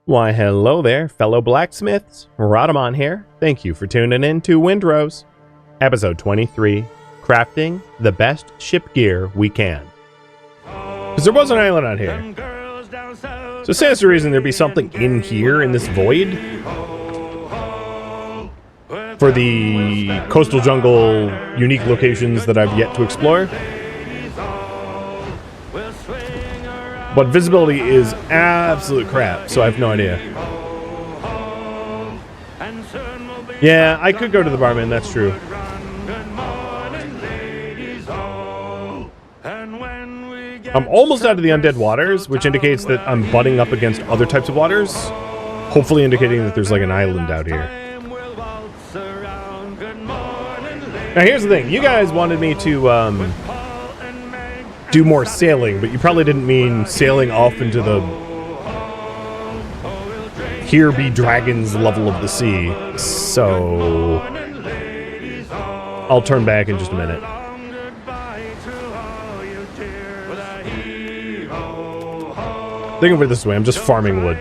Why, hello there, fellow blacksmiths. Rhadamant here. Thank you for tuning in to Windrose, episode 23, crafting the best ship gear we can. Because there was an island out here. So it stands to reason there'd be something in here in this void for the coastal jungle unique locations that I've yet to explore. But visibility is absolute crap, so I have no idea. Yeah, I could go to the barman, that's true. I'm almost out of the undead waters, which indicates that I'm butting up against other types of waters, hopefully indicating that there's like an island out here. Now here's the thing, you guys wanted me to do more sailing, but you probably didn't mean sailing off into the here be dragons level of the sea, so I'll turn back in just a minute. Think of it this way, I'm just farming wood.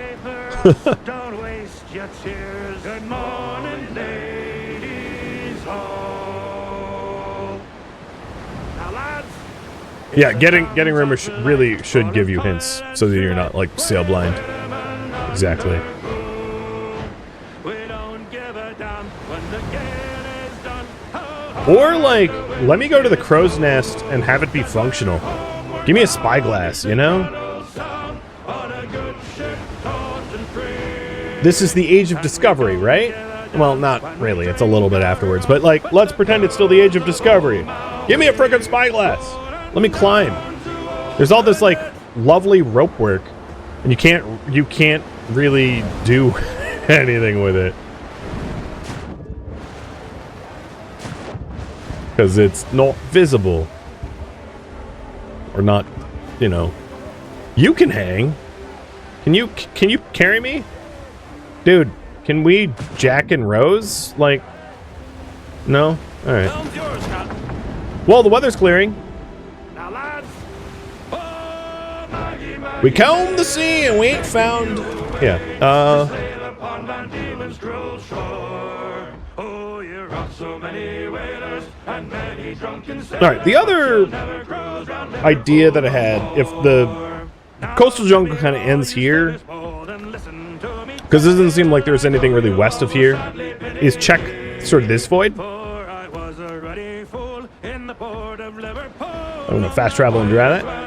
Yeah, getting rumors really should give you hints so that you're not like sail blind. Exactly. Or like, let me go to the crow's nest and have it be functional. Give me a spyglass, you know? This is the Age of Discovery, right? Well, not really, it's a little bit afterwards, but like, let's pretend it's still the Age of Discovery. Give me a frickin' spyglass! Let me climb. There's all this like lovely rope work, and you can't really do anything with it because it's not visible or not. You know, you can hang. Can you carry me, dude? Can we Jack and Rose? Like, no. All right. Well, the weather's clearing. We combed the sea and we ain't found... Yeah, Alright, the other idea that I had, if the coastal jungle kind of ends here, because it doesn't seem like there's anything really west of here, is check sort of this void. I'm gonna fast travel and do that.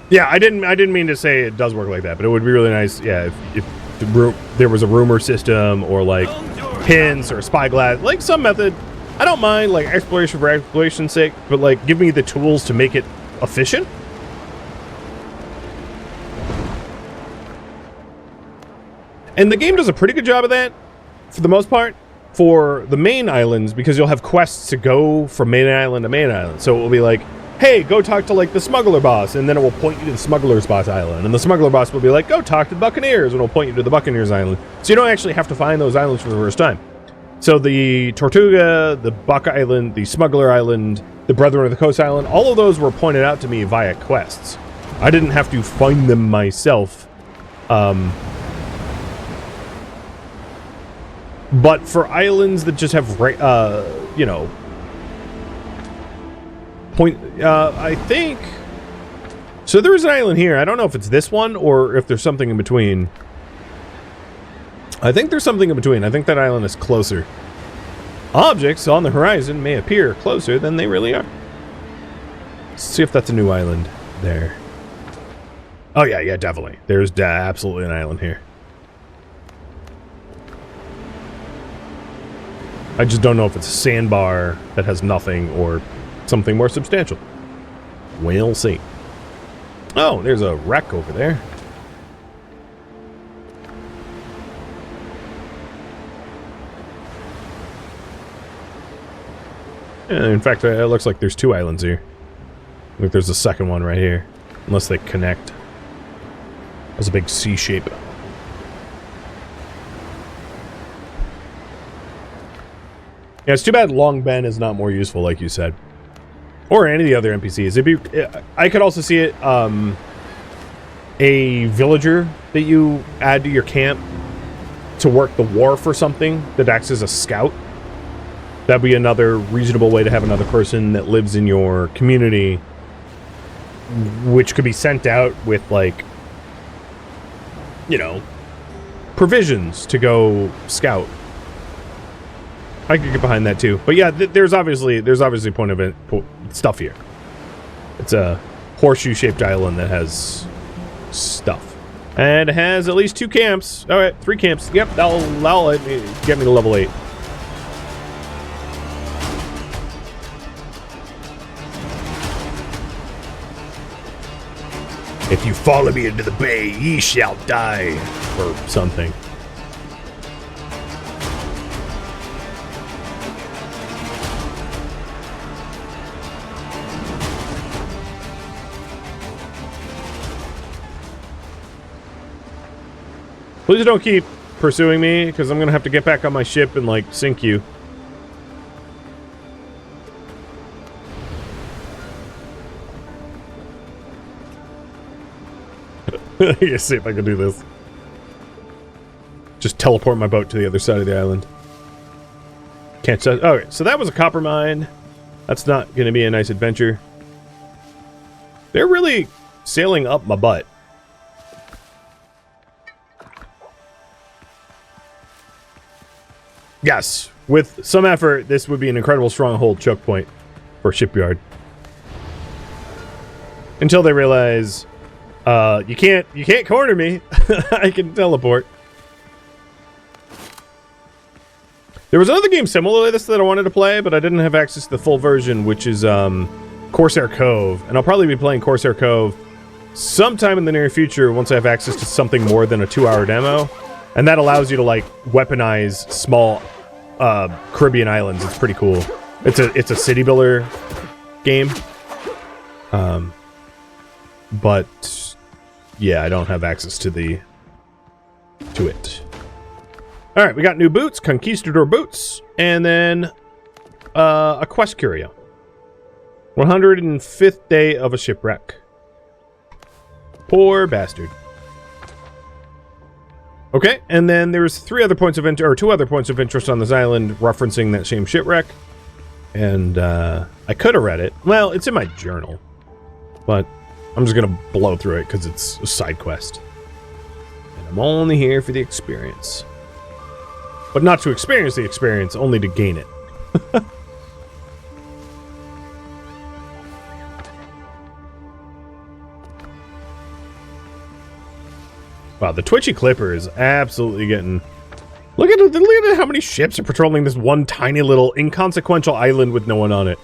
Yeah, I didn't mean to say it does work like that, but it would be really nice, yeah, if there was a rumor system or like hints or spyglass, like some method. I don't mind like exploration for exploration's sake, but like give me the tools to make it efficient. And the game does a pretty good job of that, for the most part, for the main islands, because you'll have quests to go from main island to main island. So it will be like, hey, go talk to like the smuggler boss, and then it will point you to the smuggler's boss island, and the smuggler boss will be like, go talk to the buccaneers, and it'll point you to the buccaneers island. So you don't actually have to find those islands for the first time. So the Tortuga, the Buck Island, the Smuggler Island, the Brethren of the Coast Island, all of those were pointed out to me via quests. I didn't have to find them myself. But for islands that just have, you know, I think... So there is an island here. I don't know if it's this one or if there's something in between. I think there's something in between. I think that island is closer. Objects on the horizon may appear closer than they really are. Let's see if that's a new island there. Oh yeah, definitely. There's absolutely an island here. I just don't know if it's a sandbar that has nothing or something more substantial. We'll see. Oh, there's a wreck over there. Yeah, in fact, it looks like there's two islands here. I think there's a second one right here. Unless they connect. There's a big C shape. Yeah, it's too bad Long Ben is not more useful, like you said. Or any of the other NPCs. I could also see it a villager that you add to your camp to work the wharf or something that acts as a scout. That'd be another reasonable way to have another person that lives in your community, which could be sent out with, like, you know, provisions to go scout. I could get behind that too. But yeah, there's obviously point of it stuff here. It's a horseshoe-shaped island that has stuff. And it has at least 2 camps. All right, 3 camps. Yep, that'll get me to level 8. If you follow me into the bay, ye shall die. Or something. Please don't keep pursuing me, because I'm going to have to get back on my ship and, like, sink you. Let's see if I can do this. Just teleport my boat to the other side of the island. Can't touch. Okay, so that was a copper mine. That's not going to be a nice adventure. They're really sailing up my butt. Yes, with some effort, this would be an incredible stronghold choke point for shipyard. Until they realize, you can't corner me. I can teleport. There was another game similar to this that I wanted to play, but I didn't have access to the full version, which is Corsair Cove, and I'll probably be playing Corsair Cove sometime in the near future once I have access to something more than a 2-hour demo, and that allows you to, like, weaponize small Caribbean islands. It's pretty cool. It's a city builder game, but yeah, I don't have access to it. All right, we got new boots, conquistador boots, and then a quest curio. 105th day of a shipwreck. Poor bastard. Okay, and then there's 2 other points of interest on this island referencing that same shipwreck. And I could have read it. Well, it's in my journal, but I'm just gonna blow through it because it's a side quest. And I'm only here for the experience. But not to experience the experience, only to gain it. Wow, the Twitchy Clipper is absolutely getting... Look at how many ships are patrolling this one tiny little inconsequential island with no one on it.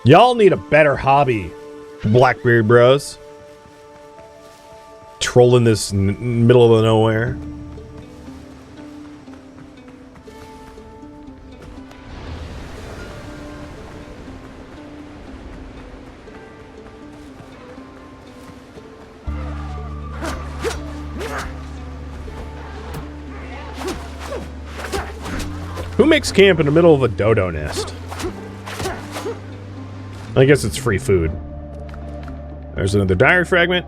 Y'all need a better hobby, Blackbeard bros. Trolling this middle of the nowhere. Who makes camp in the middle of a dodo nest? I guess it's free food. There's another diary fragment.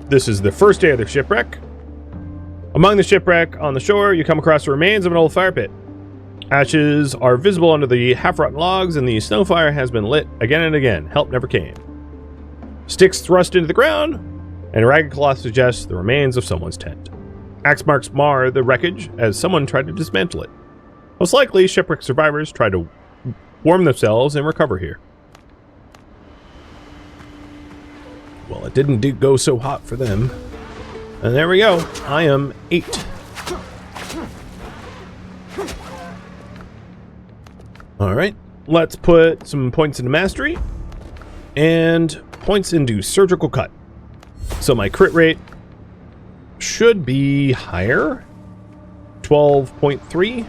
This is the first day of the shipwreck. Among the shipwreck on the shore, you come across the remains of an old fire pit. Ashes are visible under the half-rotten logs, and the snow fire has been lit again and again. Help never came. Sticks thrust into the ground, and a ragged cloth suggests the remains of someone's tent. Axe marks mar the wreckage as someone tried to dismantle it. Most likely, shipwreck survivors try to warm themselves and recover here. Well, it didn't go so hot for them. And there we go. I am 8. Alright, let's put some points into mastery and points into surgical cut. So my crit rate should be higher. 12.3.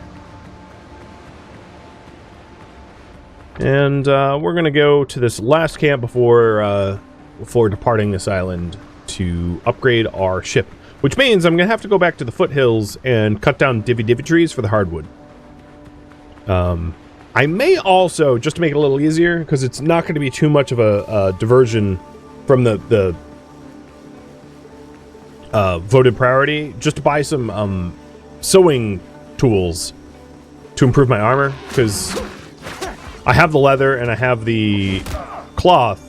And we're going to go to this last camp before departing this island to upgrade our ship. Which means I'm going to have to go back to the foothills and cut down divvy trees for the hardwood. I may also, just to make it a little easier, because it's not going to be too much of a diversion from the voted priority just to buy some sewing tools to improve my armor, because I have the leather and I have the cloth,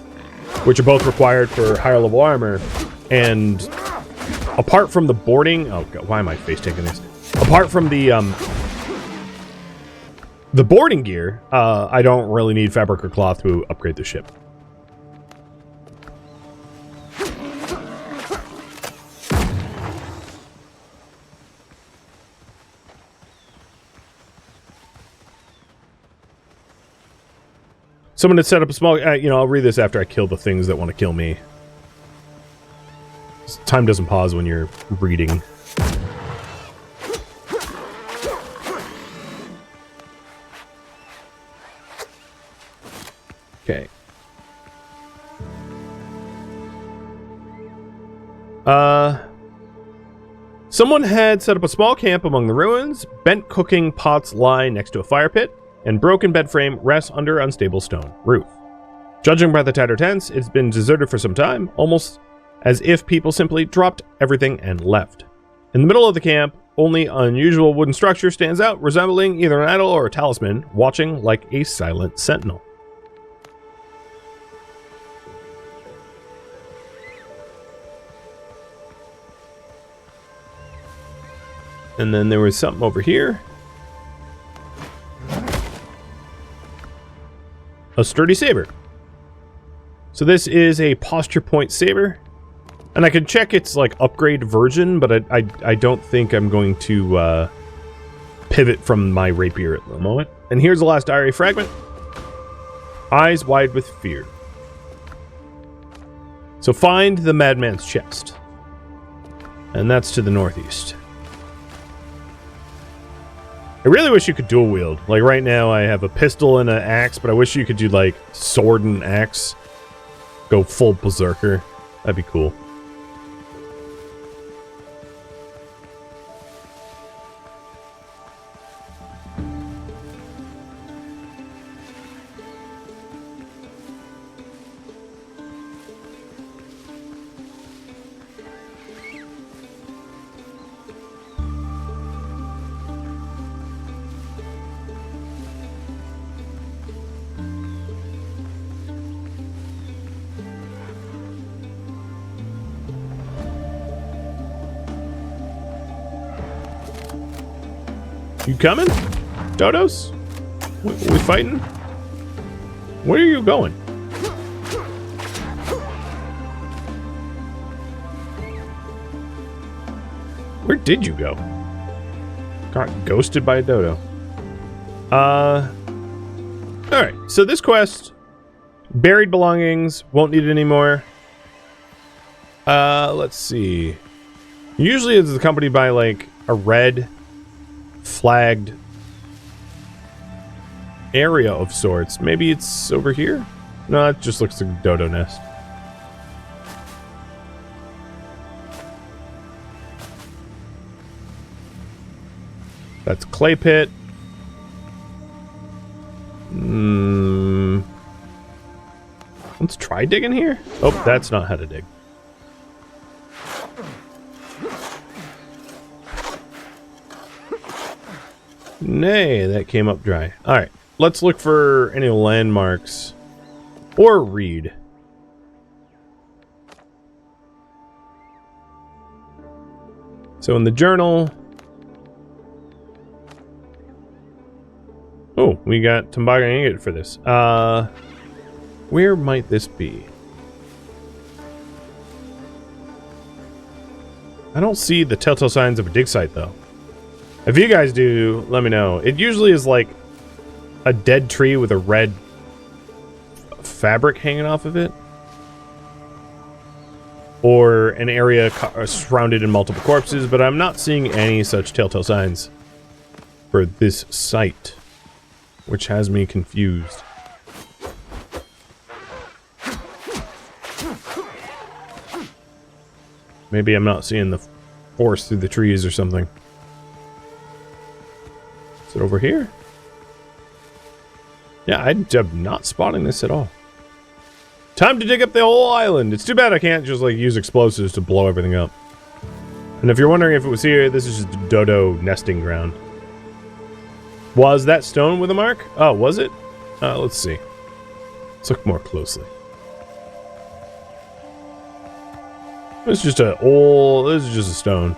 which are both required for higher level armor. And apart from the boarding, oh god, why am I face taking this? Apart from the boarding gear, I don't really need fabric or cloth to upgrade the ship. Someone had set up a small, I'll read this after I kill the things that want to kill me. Time doesn't pause when you're reading. Okay. Someone had set up a small camp among the ruins. Bent cooking pots lie next to a fire pit, and broken bed frame rests under unstable stone roof. Judging by the tattered tents, it's been deserted for some time, almost as if people simply dropped everything and left. In the middle of the camp, only unusual wooden structure stands out, resembling either an idol or a talisman, watching like a silent sentinel. And then there was something over here. A sturdy saber. So this is a posture point saber. And I can check its like upgrade version, but I don't think I'm going to pivot from my rapier at the moment. And here's the last diary fragment. Eyes wide with fear. So find the madman's chest. And that's to the northeast. I really wish you could dual wield. Like right now I have a pistol and an axe, but I wish you could do like sword and axe. Go full berserker. That'd be cool. You coming? Dodos? We fighting? Where are you going? Where did you go? Got ghosted by a dodo. Alright, so this quest, buried belongings, won't need it anymore. Let's see. Usually it's accompanied by like a red flagged area of sorts. Maybe it's over here? No, it just looks like a dodo nest. That's clay pit. Let's try digging here. Oh, that's not how to dig. Nay, that came up dry. Alright, let's look for any landmarks. Or read. So in the journal... Oh, we got Tumbaga Ingot for this. Where might this be? I don't see the telltale signs of a dig site, though. If you guys do, let me know. It usually is like a dead tree with a red fabric hanging off of it. Or an area surrounded in multiple corpses, but I'm not seeing any such telltale signs for this site, which has me confused. Maybe I'm not seeing the forest through the trees or something. Is it over here? Yeah, I'm not spotting this at all. Time to dig up the whole island. It's too bad I can't just like use explosives to blow everything up. And if you're wondering if it was here, this is just a dodo nesting ground. Was that stone with a mark? Oh, was it? Let's see. Let's look more closely. This is just this is just a stone.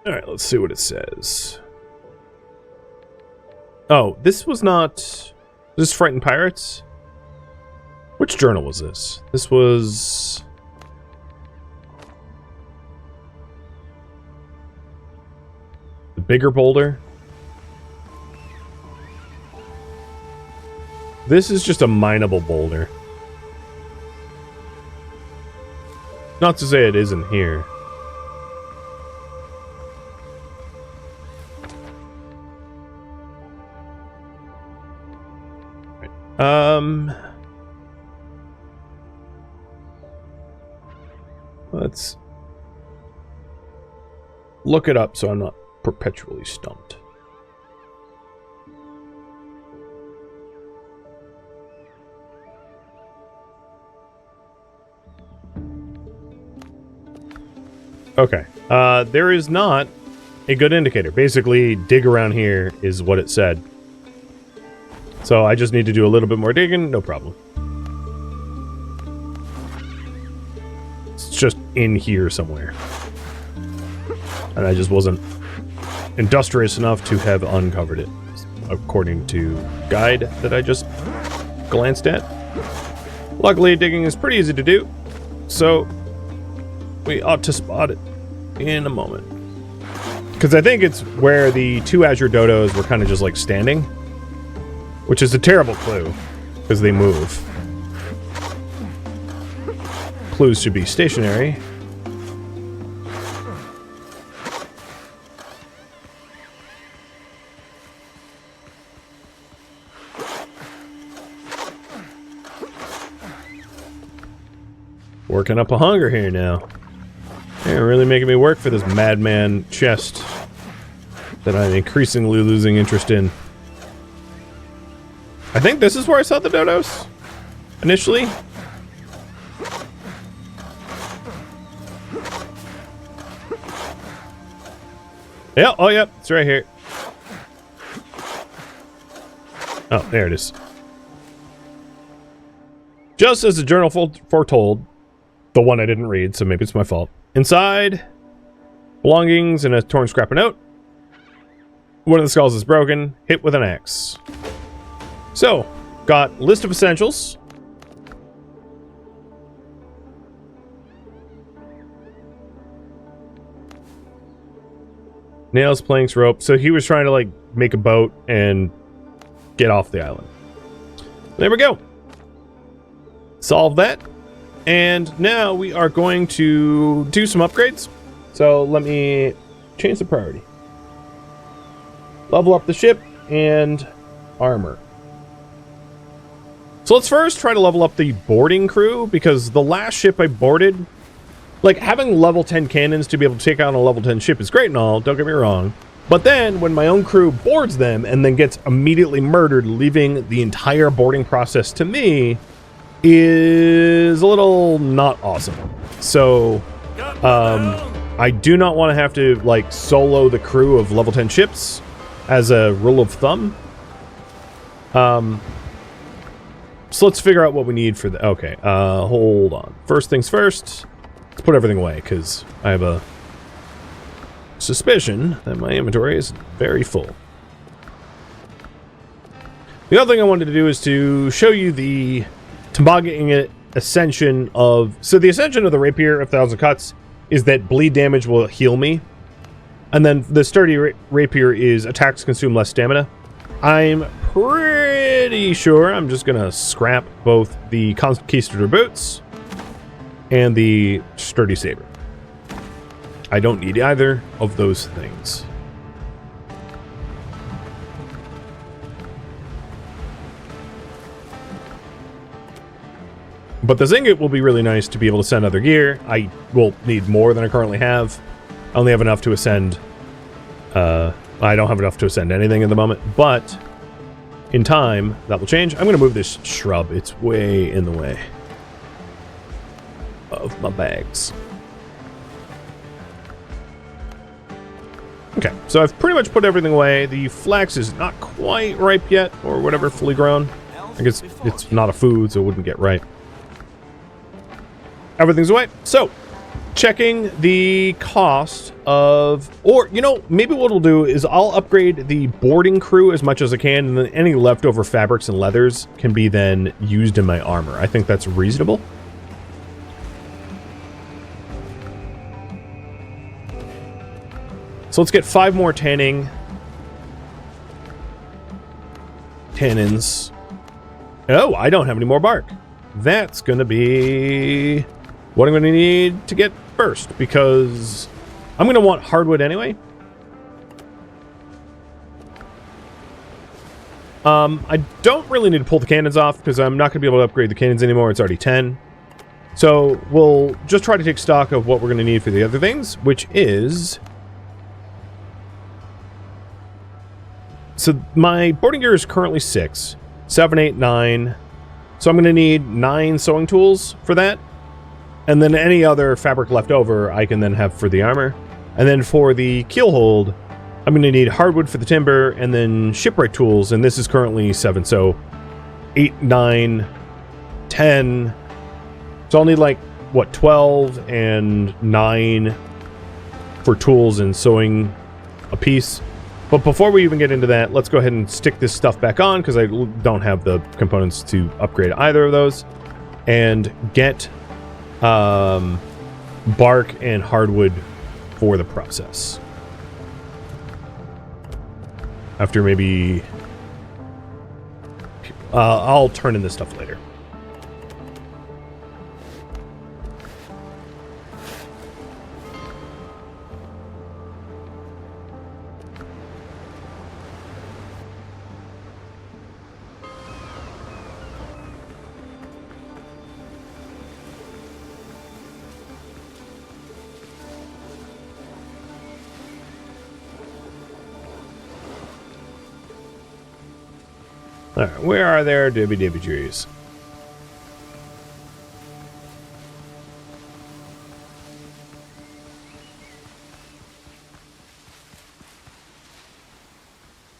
All right, let's see what it says. Oh, this was not... Is this Frightened Pirates? Which journal was this? This was... The bigger boulder? This is just a mineable boulder. Not to say it isn't here. Let's look it up so I'm not perpetually stumped. Okay. There is not a good indicator. Basically, dig around here is what it said. So I just need to do a little bit more digging, no problem. It's just in here somewhere. And I just wasn't industrious enough to have uncovered it, according to guide that I just glanced at. Luckily, digging is pretty easy to do, so we ought to spot it in a moment. Because I think it's where the two azure dodos were kind of just like standing, which is a terrible clue, because they move. Clues should be stationary. Working up a hunger here now. They're really making me work for this madman chest that I'm increasingly losing interest in. I think this is where I saw the dodos initially. Yeah, oh yeah, it's right here. Oh, there it is. Just as the journal foretold, the one I didn't read, so maybe it's my fault. Inside, belongings and a torn scrap of note. One of the skulls is broken, hit with an axe. So, got list of essentials. Nails, planks, rope. So he was trying to like make a boat and get off the island. There we go. Solve that. And now we are going to do some upgrades. So let me change the priority. Level up the ship and armor. So let's first try to level up the boarding crew, because the last ship I boarded, like having level 10 cannons to be able to take on a level 10 ship is great and all, don't get me wrong. But then when my own crew boards them and then gets immediately murdered, leaving the entire boarding process to me, is a little not awesome. So I do not want to have to like solo the crew of level 10 ships as a rule of thumb. So let's figure out what we need for the... Okay, hold on. First things first, let's put everything away, because I have a suspicion that my inventory is very full. The other thing I wanted to do is to show you the tobogganing ascension of... So the ascension of the Rapier of 1,000 Cuts is that bleed damage will heal me. And then the Sturdy Rapier is attacks consume less stamina. I'm pretty sure I'm just going to scrap both the Conquistador Boots and the Sturdy Saber. I don't need either of those things. But the Zingot will be really nice to be able to send other gear. I will need more than I currently have. I only have enough to ascend I don't have enough to ascend anything at the moment, but in time, that will change. I'm going to move this shrub. It's way in the way of my bags. Okay, so I've pretty much put everything away. The flax is not quite ripe yet, or whatever, fully grown. I guess it's not a food, so it wouldn't get ripe. Everything's away. So, checking the cost of, or, you know, maybe what we'll do is I'll upgrade the boarding crew as much as I can, and then any leftover fabrics and leathers can be then used in my armor. I think that's reasonable. So let's get 5 more tannins. Oh, I don't have any more bark. That's going to be what I'm going to need to get first, because I'm going to want hardwood anyway. I don't really need to pull the cannons off, because I'm not going to be able to upgrade the cannons anymore. It's already 10. So we'll just try to take stock of what we're going to need for the other things, which is... So my boarding gear is currently 6, 7, 8, 9. So I'm going to need 9 sewing tools for that. And then any other fabric left over, I can then have for the armor. And then for the keel hold, I'm going to need hardwood for the timber, and then shipwright tools, and this is currently 7. So 8, 9, 10. So I'll need like, what, 12 and 9 for tools and sewing a piece. But before we even get into that, let's go ahead and stick this stuff back on, because I don't have the components to upgrade either of those. And get bark and hardwood for the process. After maybe... I'll turn in this stuff later. Alright, where are there dibby trees?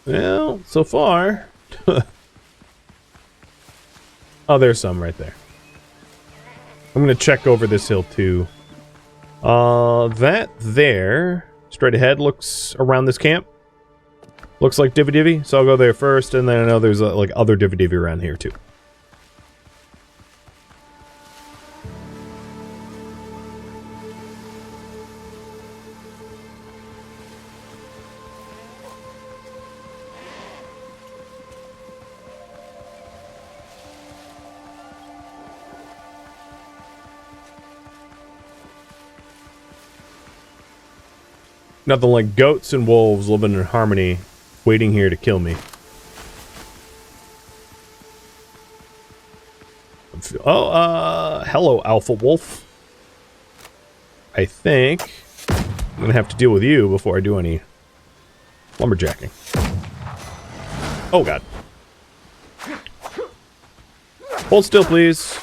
Well, so far... Oh, there's some right there. I'm gonna check over this hill too. That there, straight ahead, looks around this camp. Looks like divvy, so I'll go there first, and then I know there's like other divvy around here too. Nothing like goats and wolves living in harmony, waiting here to kill me. Oh, hello, Alpha Wolf. I think I'm gonna have to deal with you before I do any lumberjacking. Oh, God. Hold still, please.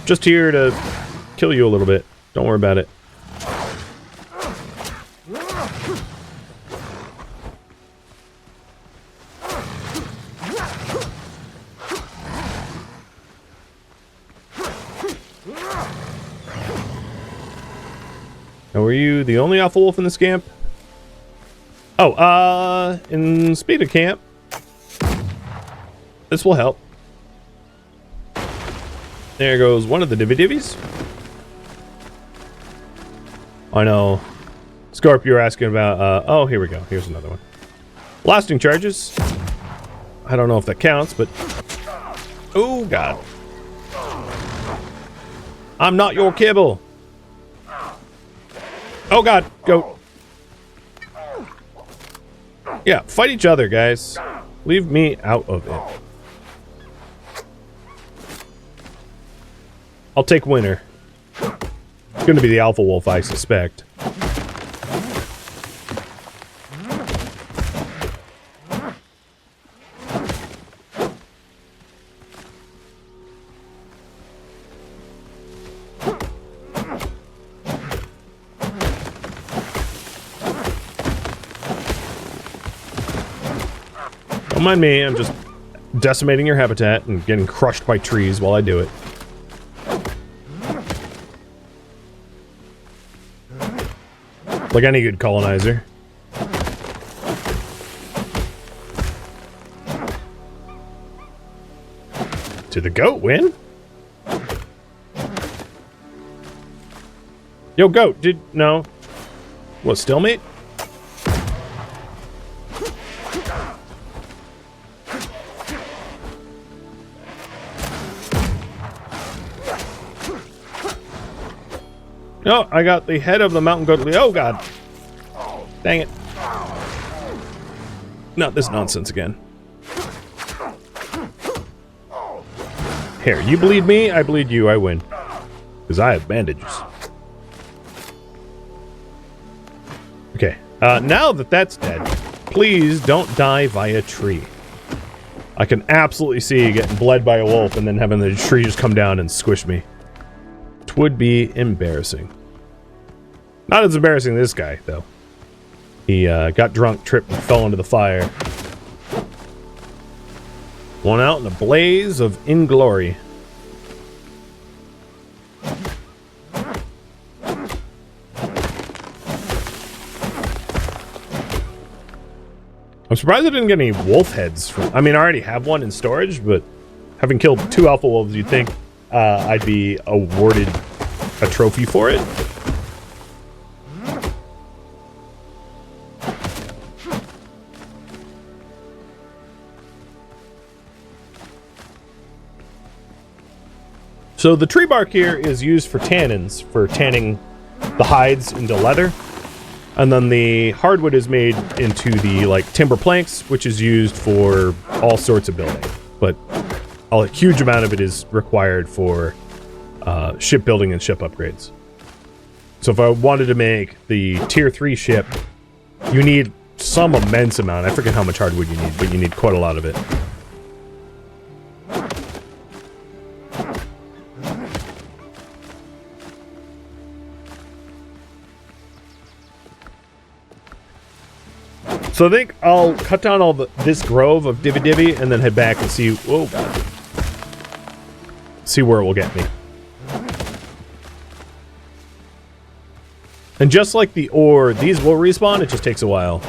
Just here to kill you a little bit. Don't worry about it. Now, were you the only Alpha Wolf in this camp? Oh, in speed of camp. This will help. There goes one of the divvies. I know. Scorp, you're asking about, oh, here we go. Here's another one. Blasting charges. I don't know if that counts, but... Oh, God. I'm not your kibble. Oh, God. Go. Yeah, fight each other, guys. Leave me out of it. I'll take winner. It's going to be the Alpha Wolf, I suspect. Don't mind me, I'm just decimating your habitat and getting crushed by trees while I do it. Like any good colonizer. To the goat, win? Yo, goat, no. What, stalemate? No, I got the head of the mountain goat. Oh, God. Dang it. Not this nonsense again. Here, you bleed me, I bleed you, I win. Because I have bandages. Okay, now that that's dead, please don't die via tree. I can absolutely see getting bled by a wolf and then having the tree just come down and squish me. It would be embarrassing. Not as embarrassing as this guy, though. He got drunk, tripped, and fell into the fire. One out in a blaze of inglory. I'm surprised I didn't get any wolf heads from... I mean, I already have one in storage, but having killed 2 alpha wolves, you'd think I'd be awarded a trophy for it. So the tree bark here is used for tannins, for tanning the hides into leather. And then the hardwood is made into the, like, timber planks, which is used for all sorts of building. But a huge amount of it is required for shipbuilding and ship upgrades. So if I wanted to make the tier 3 ship, you need some immense amount. I forget how much hardwood you need, but you need quite a lot of it. So I think I'll cut down all this grove of Divvy Divvy and then head back and see... Whoa, God. See where it will get me. And just like the ore, these will respawn. It just takes a while.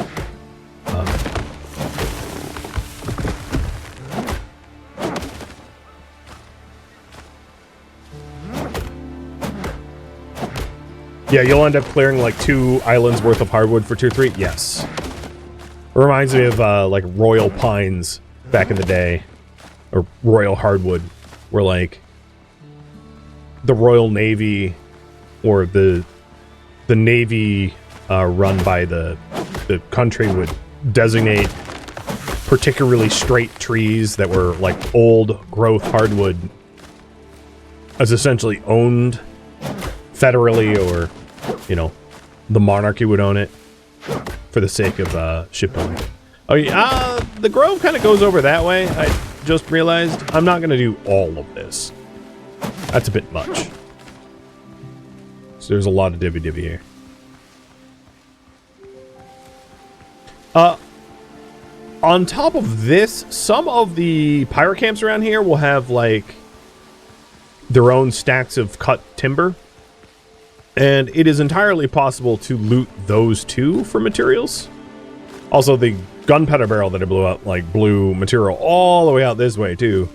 Yeah, you'll end up clearing like 2 islands worth of hardwood for tier 3. Yes. It reminds me of, like, Royal Pines back in the day. Or Royal Hardwood. Where, like, the Royal Navy or the Navy run by the country would designate particularly straight trees that were, like, old growth hardwood as essentially owned federally, or, you know, the monarchy would own it. For the sake of shipbuilding. Oh yeah, the grove kind of goes over that way. I just realized I'm not going to do all of this. That's a bit much. So there's a lot of Divvy Divvy here. On top of this, some of the pirate camps around here will have like their own stacks of cut timber. And it is entirely possible to loot those too for materials. Also, the gunpowder barrel that I blew up, like, blew material all the way out this way too.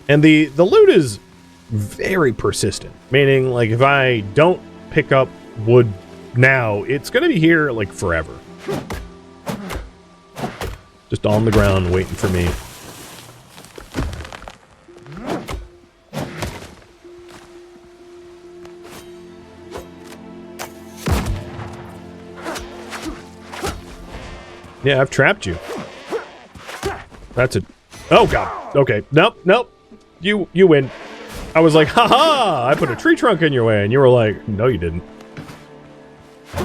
And the loot is very persistent. Meaning, like, if I don't pick up wood now, it's going to be here, like, forever. Just on the ground waiting for me. Yeah, I've trapped you. That's a... Oh, God. Okay. Nope, nope. You win. I was like, haha! I put a tree trunk in your way, and you were like, no, you didn't.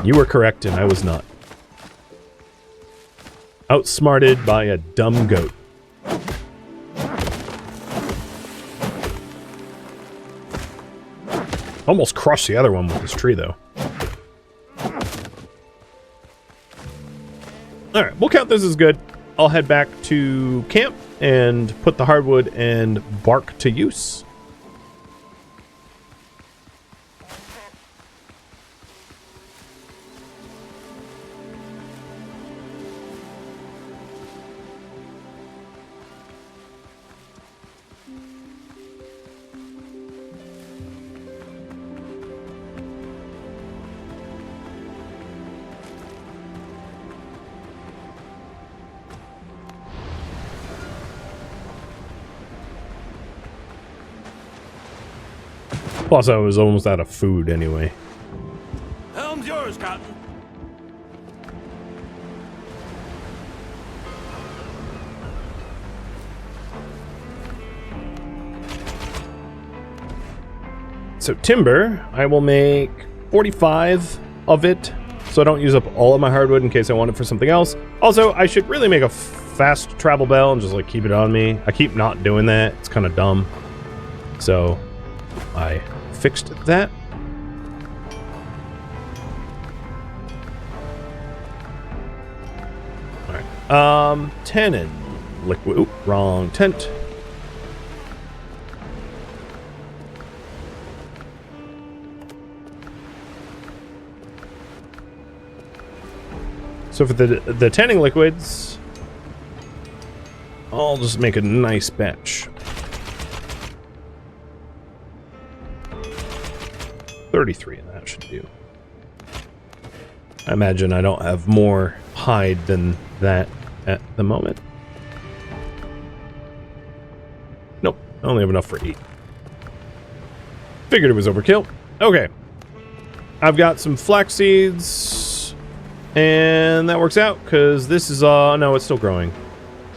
You were correct, and I was not. Outsmarted by a dumb goat. Almost crushed the other one with this tree, though. Alright, we'll count this as good. I'll head back to camp and put the hardwood and bark to use. Plus, I was almost out of food anyway. Helm's yours, Captain. So timber, I will make 45 of it, so I don't use up all of my hardwood in case I want it for something else. Also, I should really make a fast travel bell and just like keep it on me. I keep not doing that. It's kind of dumb. So I fixed that. All right. Tannin liquid. Oop, wrong tent. So for the tanning liquids, I'll just make a nice batch. 33 and that should do. I imagine I don't have more hide than that at the moment. Nope, I only have enough for 8. Figured it was overkill. Okay. I've got some flax seeds, and that works out because this is no, it's still growing.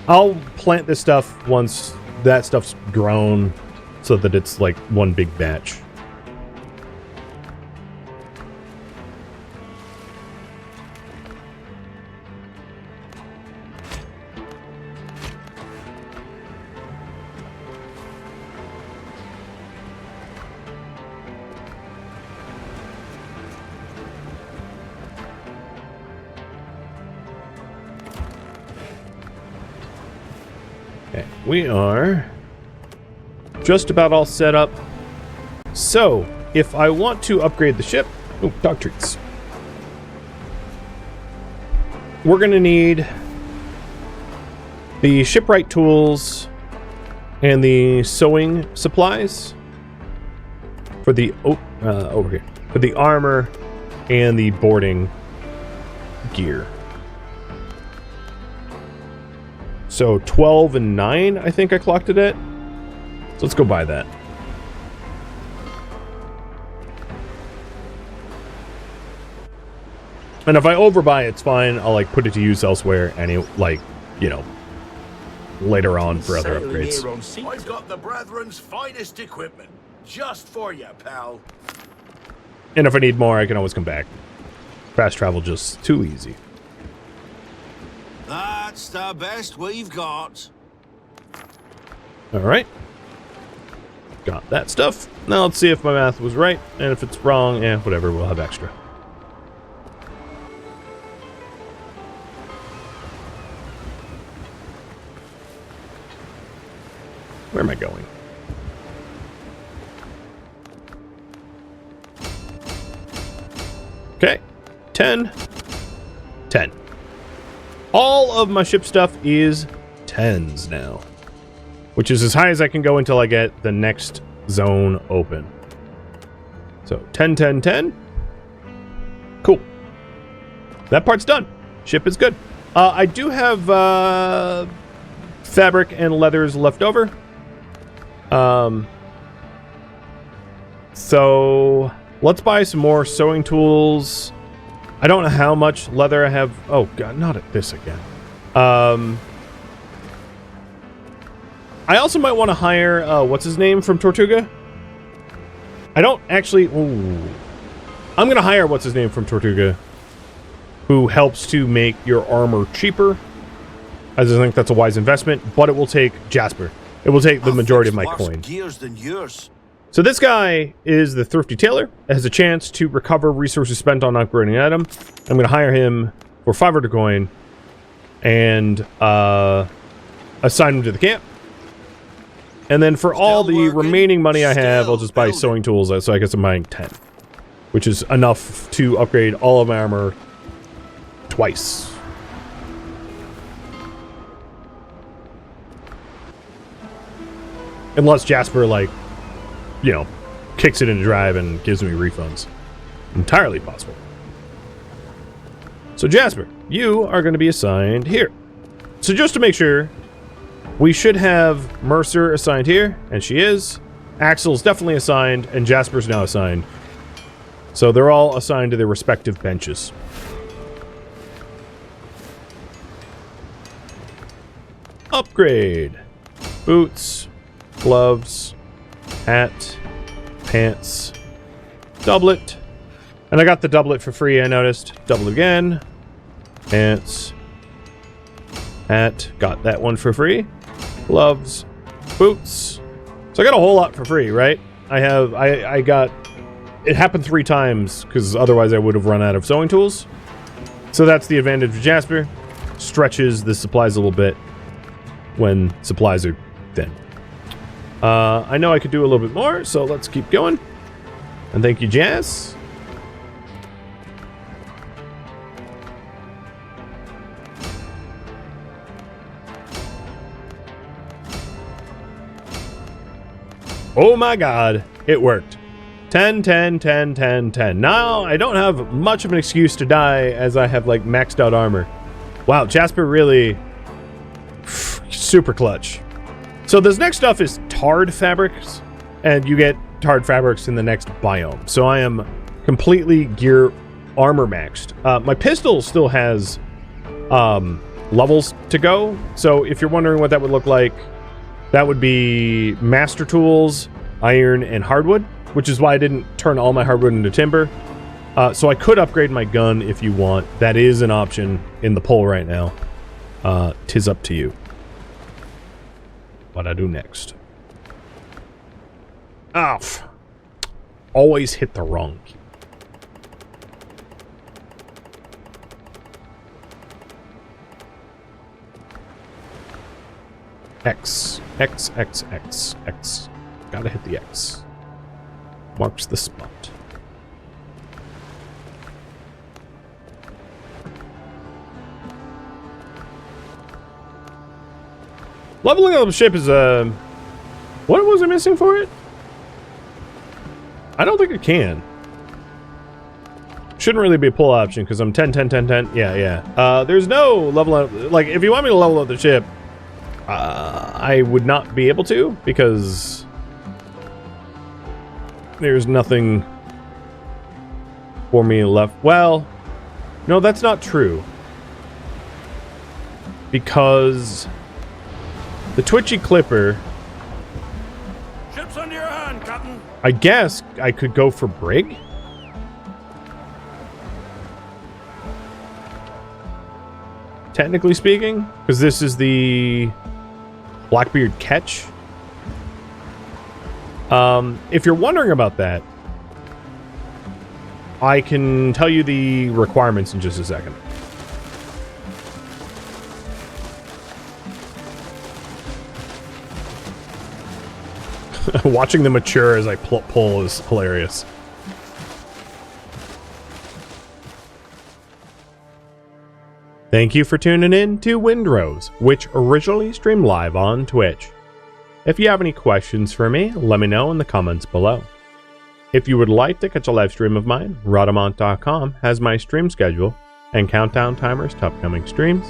I'll plant this stuff once that stuff's grown so that it's like one big batch. Okay, we are just about all set up. So, if I want to upgrade the ship... Oh, dog treats. We're going to need the shipwright tools and the sewing supplies for the... over here. For the armor and the boarding gear. So 12 and 9, I think I clocked it at. So let's go buy that. And if I overbuy, it's fine. I'll like put it to use elsewhere, and like, you know, later on for other upgrades. I've got the Brethren's finest equipment, just for you, pal. And if I need more, I can always come back. Fast travel just too easy. That's the best we've got. All right. Got that stuff. Now let's see if my math was right. And if it's wrong, whatever, we'll have extra. Where am I going? Okay. 10. 10. All of my ship stuff is 10s now, which is as high as I can go until I get the next zone open. So 10, 10, 10. Cool. That part's done. Ship is good. I do have fabric and leathers left over. So let's buy some more sewing tools. I don't know how much leather I have. Oh god, not at this again. I also might want to hire what's his name from Tortuga. I don't actually. Ooh. I'm gonna hire what's his name from Tortuga, who helps to make your armor cheaper. As I think that's a wise investment, but it will take Jasper. It will take the majority of my coin. Gears than yours. So this guy is the Thrifty Tailor. It has a chance to recover resources spent on upgrading an item. I'm going to hire him for 500 coin and assign them to the camp. And then for all the remaining money I have, I'll just buy sewing tools, so I guess I'm buying 10. Which is enough to upgrade all of my armor twice. Unless Jasper, like, you know, kicks it into drive and gives me refunds. Entirely possible. So Jasper, you are going to be assigned here. So just to make sure, we should have Mercer assigned here, and she is. Axel's definitely assigned, and Jasper's now assigned. So they're all assigned to their respective benches. Upgrade. Boots, gloves, hat, pants, doublet. And I got the doublet for free, I noticed. Doublet again. Pants. Hat. Got that one for free. Gloves. Boots. So I got a whole lot for free, right? I got... It happened 3 times, because otherwise I would have run out of sewing tools. So that's the advantage of Jasper. Stretches the supplies a little bit when supplies are thin. I know I could do a little bit more, so let's keep going. And thank you, Jazz. Oh my god, it worked. 10, 10, 10, 10, 10. Now, I don't have much of an excuse to die as I have, like, maxed out armor. Wow, Jasper really... super clutch. So this next stuff is tarred fabrics, and you get tarred fabrics in the next biome. So I am completely gear armor maxed. My pistol still has levels to go. So if you're wondering what that would look like, that would be master tools, iron, and hardwood, which is why I didn't turn all my hardwood into timber. So I could upgrade my gun if you want. That is an option in the poll right now. 'Tis up to you. What I do next. Ah, always hit the wrong key. X. X, X, X, X. Gotta hit the X. Marks the spot. Leveling up the ship is, what was I missing for it? I don't think it can. Shouldn't really be a pull option, because I'm 10, 10, 10, 10. Yeah, yeah. There's no level up... Like, if you want me to level up the ship, I would not be able to, because... there's nothing for me left. Well, no, that's not true. Because... the twitchy clipper... Ship's under your hand, Captain. I guess I could go for brig? Technically speaking, because this is the Blackbeard catch. If you're wondering about that, I can tell you the requirements in just a second. Watching them mature as I pull is hilarious. Thank you for tuning in to Windrose, which originally streamed live on Twitch. If you have any questions for me, let me know in the comments below. If you would like to catch a live stream of mine, Rhadamant.com has my stream schedule and countdown timers to upcoming streams.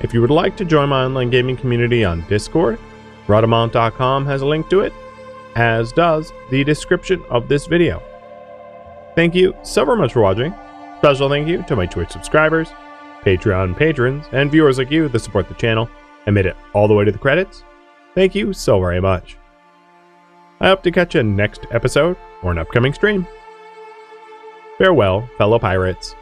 If you would like to join my online gaming community on Discord, Rhadamant.com has a link to it, as does the description of this video. Thank you so very much for watching. Special thank you to my Twitch subscribers, Patreon patrons, and viewers like you that support the channel and made it all the way to the credits. Thank you so very much. I hope to catch you next episode or an upcoming stream. Farewell, fellow pirates.